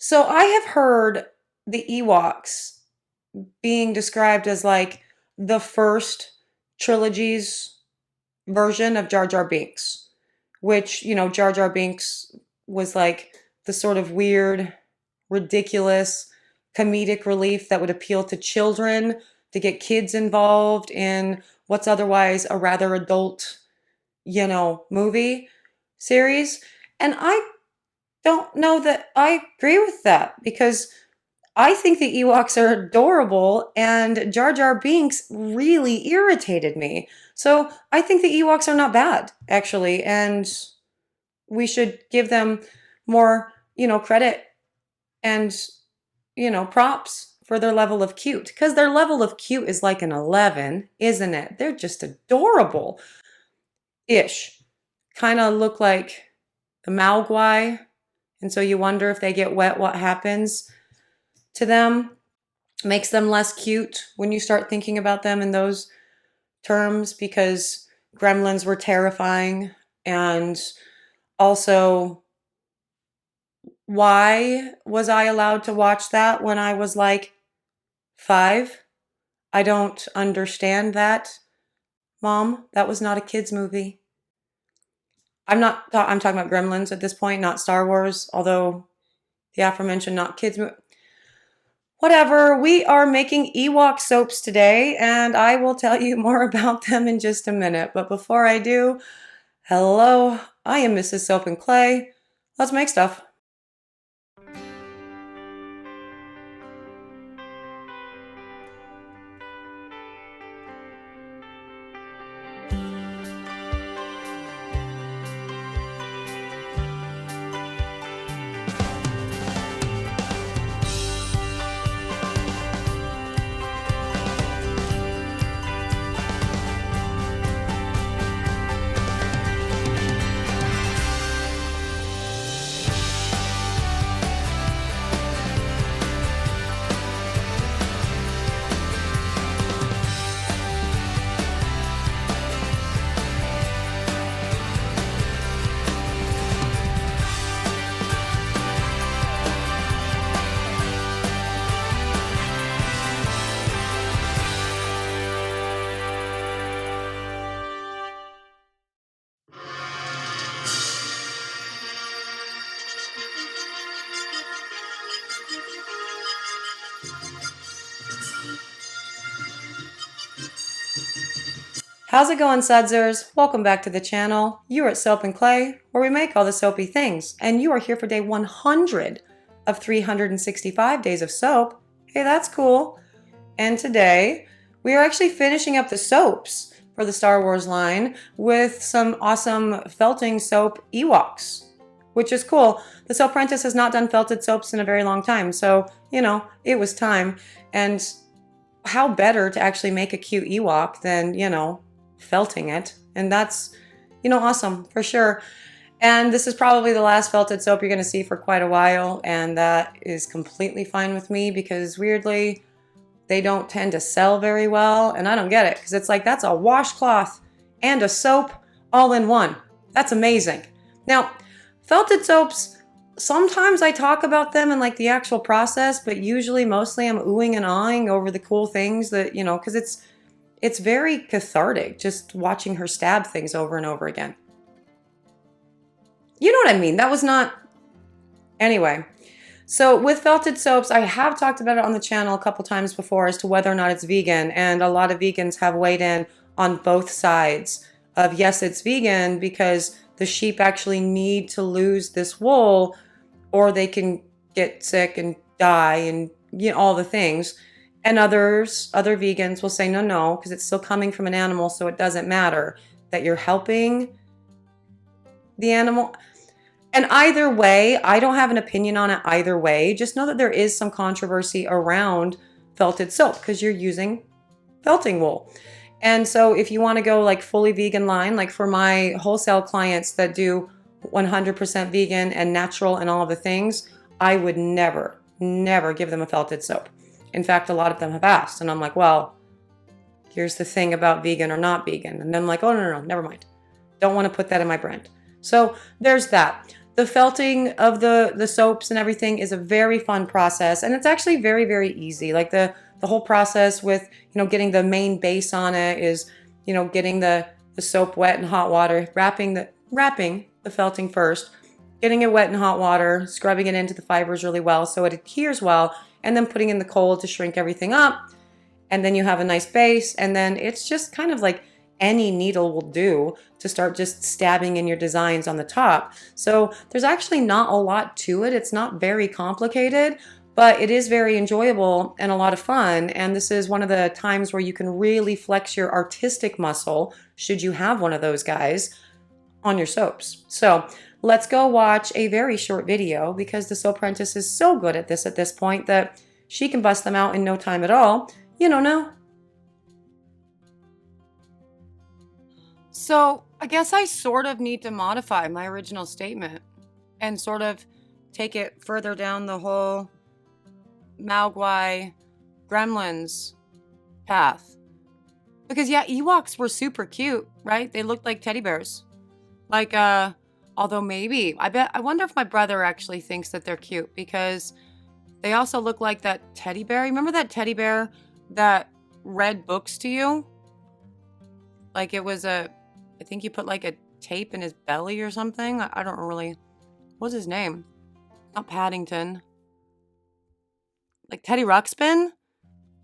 So I have heard the Ewoks being described as like the first trilogy's version of Jar Jar Binks, which, Jar Jar Binks was like the sort of weird, ridiculous comedic relief that would appeal to children to get kids involved in what's otherwise a rather adult, movie series. And I don't know that I agree with that because I think the Ewoks are adorable and Jar Jar Binks really irritated me. So I think the Ewoks are not bad, actually, and we should give them more, credit and, props for their level of cute. Because their level of cute is like an 11, isn't it? They're just adorable ish. Kind of look like the Maogwai. And so you wonder if they get wet, what happens to them. Makes them less cute when you start thinking about them in those terms because gremlins were terrifying. And also, why was I allowed to watch that when I was like 5? I don't understand that, Mom. That was not a kid's movie. I'm talking about Gremlins at this point, not Star Wars, although the aforementioned not kids movie. Whatever, we are making Ewok soaps today, and I will tell you more about them in just a minute. But before I do, hello, I am Mrs. Soap and Clay. Let's make stuff. How's it going, Sudsers? Welcome back to the channel. You are at Soap and Clay, where we make all the soapy things, and you are here for day 100 of 365 days of soap. Hey, that's cool. And today, we are actually finishing up the soaps for the Star Wars line with some awesome felting soap Ewoks, which is cool. The Soap Apprentice has not done felted soaps in a very long time, so, it was time. And how better to actually make a cute Ewok than, felting it. And that's, awesome for sure. And this is probably the last felted soap you're going to see for quite a while. And that is completely fine with me because weirdly, they don't tend to sell very well. And I don't get it because it's like, that's a washcloth and a soap all in one. That's amazing. Now, felted soaps, sometimes I talk about them and like the actual process, but usually mostly I'm oohing and ahhing over the cool things that, because it's very cathartic just watching her stab things over and over again. You know what I mean? That was not... Anyway, so with felted soaps, I have talked about it on the channel a couple times before as to whether or not it's vegan, and a lot of vegans have weighed in on both sides of yes, it's vegan because the sheep actually need to lose this wool or they can get sick and die and all the things. And other vegans will say, no, because it's still coming from an animal, so it doesn't matter that you're helping the animal. And either way, I don't have an opinion on it either way. Just know that there is some controversy around felted soap because you're using felting wool. And so if you want to go like fully vegan line, like for my wholesale clients that do 100% vegan and natural and all of the things, I would never give them a felted soap. In fact, a lot of them have asked, and I'm like, well, here's the thing about vegan or not vegan. And then I'm like, oh, no, never mind. Don't want to put that in my brand. So there's that. the felting of the soaps and everything is a very fun process, and it's actually very, very easy. Like the whole process with, getting the main base on it is, getting the soap wet in hot water, wrapping the felting first, getting it wet in hot water, scrubbing it into the fibers really well so it adheres well, and then putting in the cold to shrink everything up. And then you have a nice base, and then it's just kind of like any needle will do to start just stabbing in your designs on the top. So there's actually not a lot to it. It's not very complicated, but it is very enjoyable and a lot of fun. And this is one of the times where you can really flex your artistic muscle, should you have one of those guys, on your soaps. So let's go watch a very short video, because the soap apprentice is so good at this point that she can bust them out in no time at all. Now. So I guess I sort of need to modify my original statement and sort of take it further down the whole Mogwai Gremlins path. Because yeah, Ewoks were super cute, right? They looked like teddy bears. Like, although maybe, I wonder if my brother actually thinks that they're cute, because they also look like that teddy bear. Remember that teddy bear that read books to you? Like it was I think you put like a tape in his belly or something. I don't really, what's his name? Not Paddington. Like Teddy Ruxpin?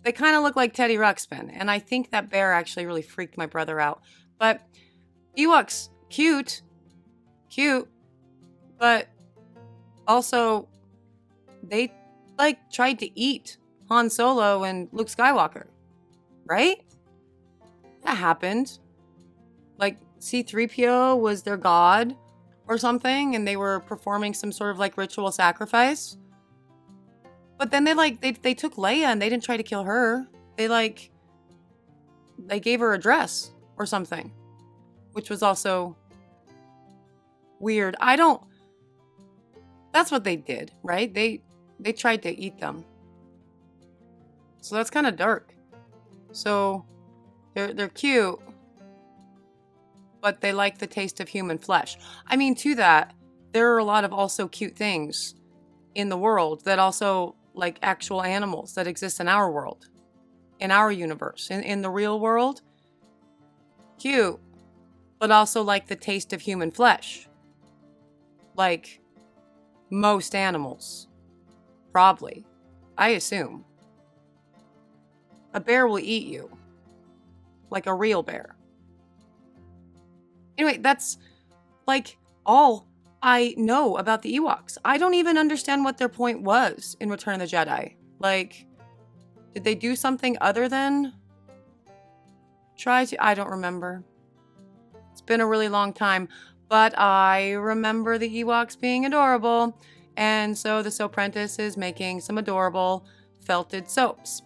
They kind of look like Teddy Ruxpin. And I think that bear actually really freaked my brother out. But Ewoks, cute, but also they like tried to eat Han Solo and Luke Skywalker, right? That happened. Like C-3PO was their god or something, and they were performing some sort of like ritual sacrifice. But then they took Leia and they didn't try to kill her. They gave her a dress or something, which was also weird. That's what they did, right? They tried to eat them. So that's kind of dark. So they're cute, but they like the taste of human flesh. I mean, to that, there are a lot of also cute things in the world that also like actual animals that exist in our world, in our universe, in the real world. Cute, but also like the taste of human flesh. Like most animals, probably, I assume. A bear will eat you, like a real bear. Anyway, that's like all I know about the Ewoks. I don't even understand what their point was in Return of the Jedi. Like, did they do something other than try to? I don't remember. It's been a really long time, but I remember the Ewoks being adorable. And so the Soap Apprentice is making some adorable felted soaps.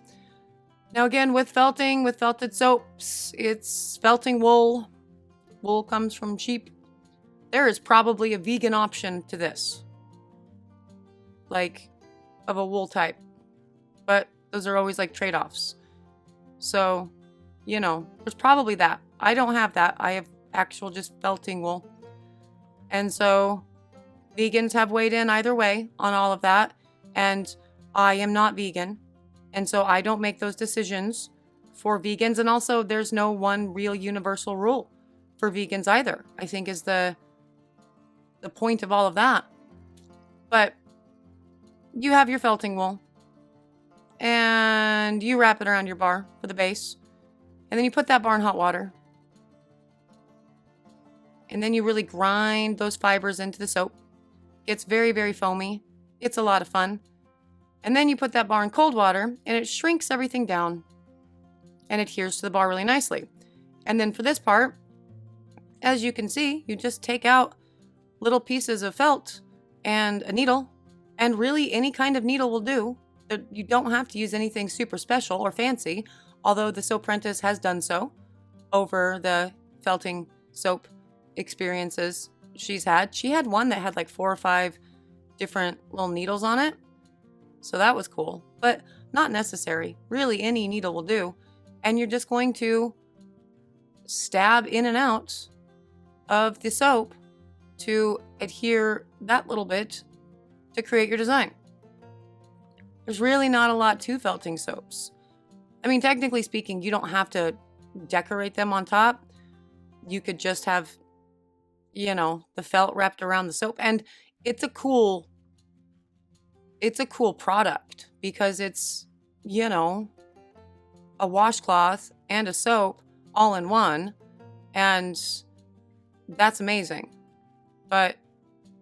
Now again, with felted soaps, it's felting wool. Wool comes from sheep. There is probably a vegan option to this. Like, of a wool type. But those are always like trade-offs. So, there's probably that. I don't have that. I have actual just felting wool. And so, vegans have weighed in either way on all of that. And I am not vegan. And so I don't make those decisions for vegans. And also, there's no one real universal rule for vegans either, I think is the point of all of that. But you have your felting wool, and you wrap it around your bar for the base. And then you put that bar in hot water. And then you really grind those fibers into the soap. It's very, very foamy. It's a lot of fun. And then you put that bar in cold water, and it shrinks everything down and adheres to the bar really nicely. And then for this part, as you can see, you just take out little pieces of felt and a needle, and really any kind of needle will do. You don't have to use anything super special or fancy, although the Soap Apprentice has done so over the felting soap experiences she's had. She had one that had like 4 or 5 different little needles on it. So that was cool, but not necessary. Really, any needle will do. And you're just going to stab in and out of the soap to adhere that little bit to create your design. There's really not a lot to felting soaps. I mean, technically speaking, you don't have to decorate them on top. You could just have, you know, the felt wrapped around the soap. And it's a cool product because it's, you know, a washcloth and a soap all in one. And that's amazing. But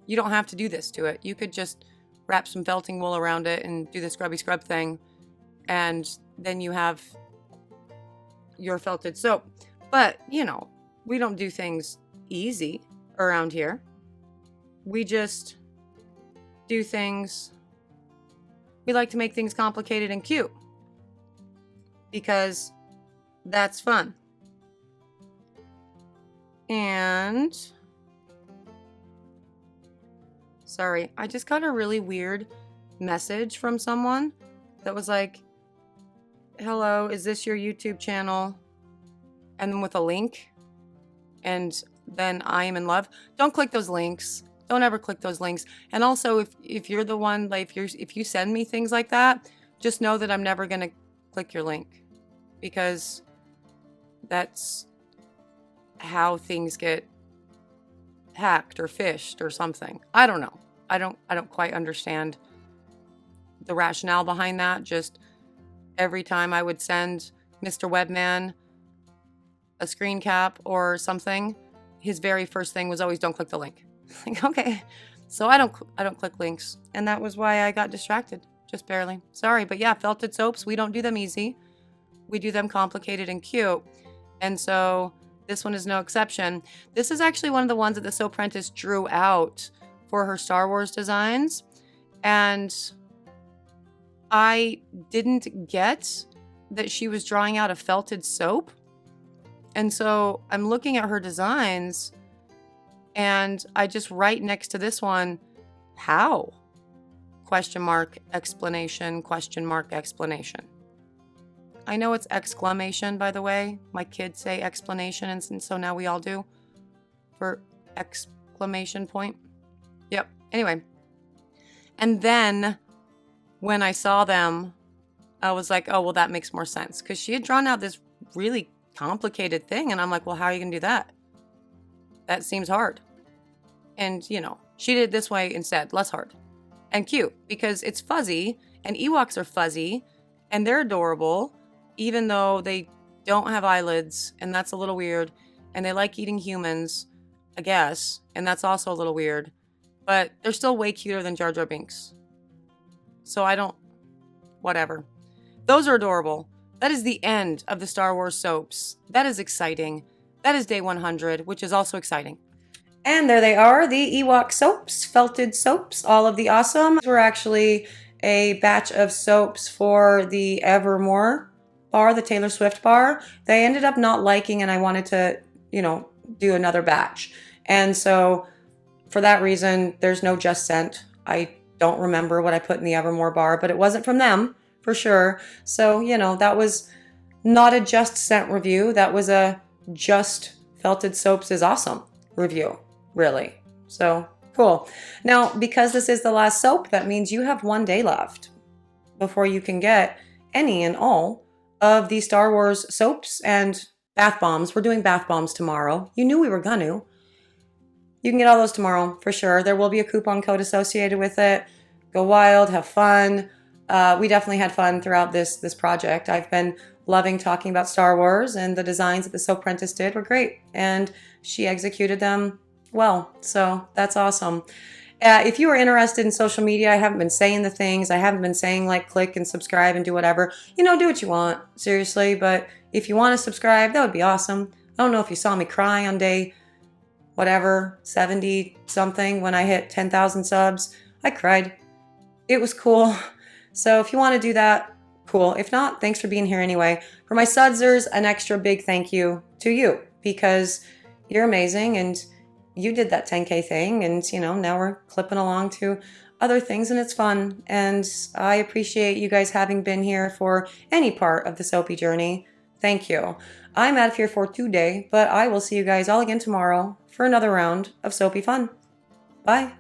you don't have to do this to it. You could just wrap some felting wool around it and do the scrubby scrub thing. And then you have your felted soap. But, you know, we don't do things easy around here. We just do things, we like to make things complicated and cute because that's fun. And sorry, I just got a really weird message from someone that was like, hello, is this your YouTube channel? And then with a link. And then I am in love. Don't click those links. Don't ever click those links. And also, if you're the one, like if you send me things like that, just know that I'm never gonna click your link because that's how things get hacked or phished or something. I don't know. I don't quite understand the rationale behind that. Just every time I would send Mr. Webman a screen cap or something, his very first thing was always don't click the link. Like, okay. So I don't click links. And that was why I got distracted. Just barely. Sorry. But yeah, felted soaps, we don't do them easy. We do them complicated and cute. And so this one is no exception. This is actually one of the ones that the Soapprentice drew out for her Star Wars designs. And I didn't get that she was drawing out a felted soap. And so I'm looking at her designs and I just write next to this one, how? Question mark, explanation, question mark, explanation. I know it's exclamation, by the way. My kids say explanation, and so now we all do for exclamation point. Yep. Anyway. And then when I saw them, I was like, oh, well, that makes more sense. Because she had drawn out this really complicated thing. And I'm like, well, how are you going to do that? That seems hard. And, you know, she did it this way instead. Less hard. And cute. Because it's fuzzy. And Ewoks are fuzzy. And they're adorable. Even though they don't have eyelids. And that's a little weird. And they like eating humans, I guess. And that's also a little weird. But they're still way cuter than Jar Jar Binks. So I don't... Whatever. Those are adorable. That is the end of the Star Wars soaps. That is exciting. That is day 100, which is also exciting. And there they are, the Ewok soaps, felted soaps, all of the awesome. We're actually a batch of soaps for the Evermore bar, the Taylor Swift bar. They ended up not liking, and I wanted to, you know, do another batch. And so for that reason, there's no Just Scent. I don't remember what I put in the Evermore bar, but it wasn't from them for sure. So, you know, that was not a Just Scent review. That was a Just Felted Soaps is Awesome review, really. So cool. Now, because this is the last soap, that means you have 1 day left before you can get any and all of the Star Wars soaps and bath bombs. We're doing bath bombs tomorrow. You knew we were gonna. You can get all those tomorrow for sure. There will be a coupon code associated with it. Go wild, have fun. We definitely had fun throughout this project. I've been loving talking about Star Wars, and the designs that the Soapprentice did were great, and she executed them well. So that's awesome. If you are interested in social media, I haven't been saying the things. I haven't been saying like click and subscribe and do whatever. You know, do what you want, seriously. But if you want to subscribe, that would be awesome. I don't know if you saw me cry on day whatever, 70 something when I hit 10,000 subs. I cried. It was cool. So if you want to do that, cool. If not, thanks for being here anyway. For my sudsers, an extra big thank you to you because you're amazing and you did that 10K thing, and you know, now we're clipping along to other things and it's fun. And I appreciate you guys having been here for any part of the soapy journey. Thank you. I'm out of here for today, but I will see you guys all again tomorrow for another round of soapy fun. Bye.